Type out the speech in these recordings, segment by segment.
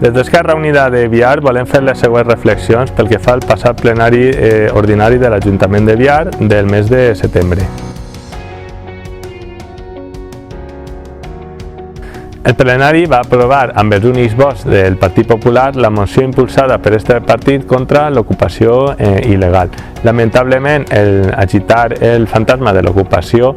Des d'Esquerra Unida de Biar volem fer les següents reflexions pel que fa al passat plenari ordinari de l'Ajuntament de Biar del mes de setembre. El plenari va aprovar amb els únics vots del Partit Popular la moció impulsada per aquest partit contra l'ocupació il·legal. Lamentablement, agitar el fantasma de l'ocupació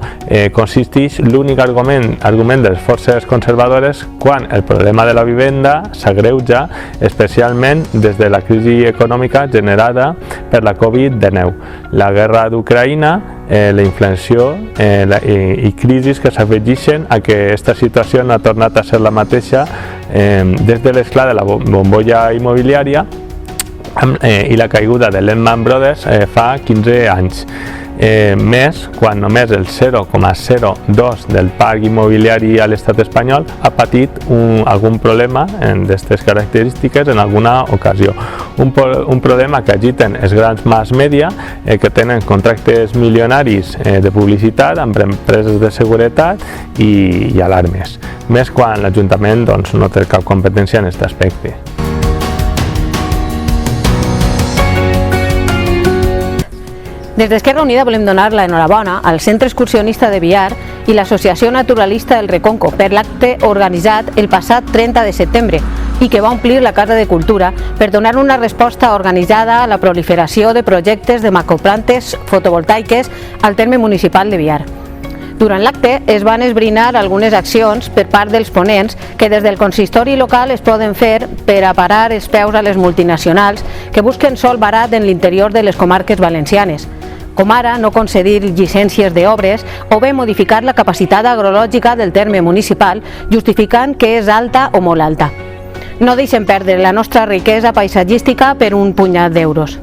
consisteix l'únic argument de les forces conservadores quan el problema de la vivenda s'agreuja especialment des de la crisi econòmica generada per la Covid-19, la guerra d'Ucraïna, la inflació i crisis que s'afegeixen a que aquesta situació no ha tornat a ser la mateixa des de l'esclat de la bombolla immobiliària i la caiguda de Lehman Brothers fa 15 anys. Més quan només el 0,02 del parc immobiliari a l'estat espanyol ha patit algun problema d'aquestes característiques en alguna ocasió. Un problema que agiten els grans mass media que tenen contractes milionaris de publicitat amb empreses de seguretat i alarmes, més quan l'Ajuntament no té cap competència en aquest aspecte. Des d'Esquerra Unida volem donar l'enhorabona al Centre Excursionista de Biar i l'Associació Naturalista del Reconco per l'acte organitzat el passat 30 de setembre i que va omplir la Casa de Cultura per donar una resposta organitzada a la proliferació de projectes de macroplantes fotovoltaiques al terme municipal de Biar. Durant l'acte es van esbrinar algunes accions per part dels ponents que des del consistori local es poden fer per a parar els peus a les multinacionals que busquen sol barat en l'interior de les comarques valencianes, com ara no concedir llicències d'obres o bé modificar la capacitat agrològica del terme municipal justificant que és alta o molt alta. No deixem perdre la nostra riquesa paisatgística per un punyat d'euros.